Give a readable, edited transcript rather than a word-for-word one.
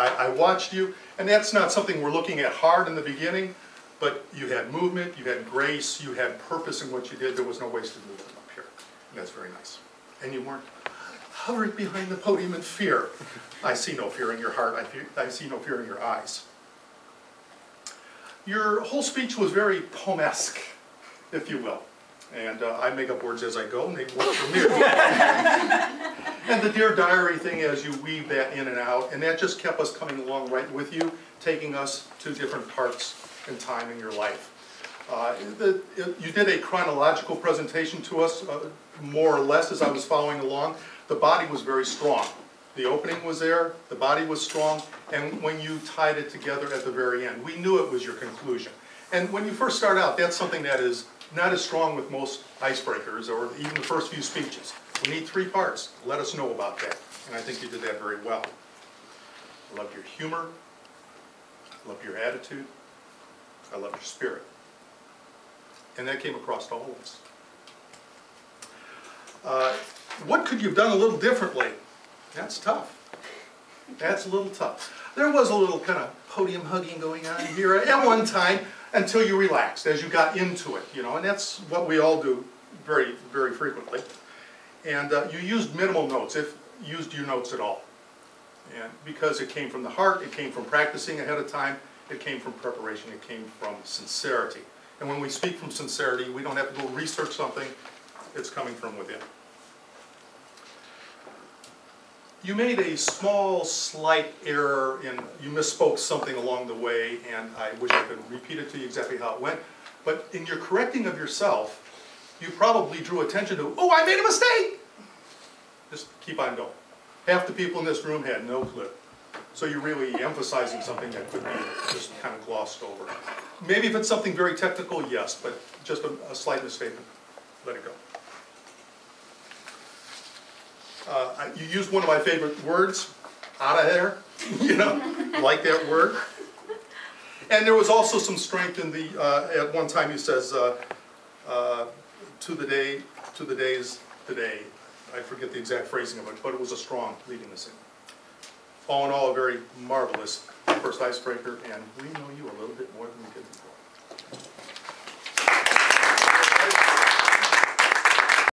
I watched you, and that's not something we're looking at hard in the beginning, but you had movement, you had grace, you had purpose in what you did. There was no wasted movement up here. And that's very nice. And you weren't hovering behind the podium in fear. I see no fear in your heart. I see no fear in your eyes. Your whole speech was very poem-esque, if you will. And I make up words as I go, and they work for me. And the Dear Diary thing, as you weave that in and out, and that just kept us coming along right with you, taking us to different parts and time in your life. You did a chronological presentation to us, more or less, as I was following along. The body was very strong. The opening was there, the body was strong, and when you tied it together at the very end, we knew it was your conclusion. And when you first start out, that's something that is not as strong with most icebreakers or even the first few speeches. We need 3 parts. Let us know about that. And I think you did that very well. I love your humor. I love your attitude. I love your spirit. And that came across to all of us. What could you have done a little differently? That's tough. That's a little tough. There was a little kind of podium hugging going on here at one time until you relaxed, as you got into it, you know, and that's what we all do very, very frequently. And you used minimal notes, if used your notes at all. And because it came from the heart, it came from practicing ahead of time, it came from preparation, it came from sincerity. And when we speak from sincerity, we don't have to go research something, it's coming from within. You made a small, slight error in, you misspoke something along the way, and I wish I could repeat it to you exactly how it went. But in your correcting of yourself, you probably drew attention to, oh, I made a mistake! Just keep on going. Half the people in this room had no clue. So you're really emphasizing something that could be just kind of glossed over. Maybe if it's something very technical, yes, but just a slight misstatement, let it go. You used one of my favorite words, out of there, you know, like that word. And there was also some strength in the, at one time he says, to the days, today. I forget the exact phrasing of it, but it was a strong leading us in. All in all, a very marvelous first icebreaker, and we know you a little bit more than we did before.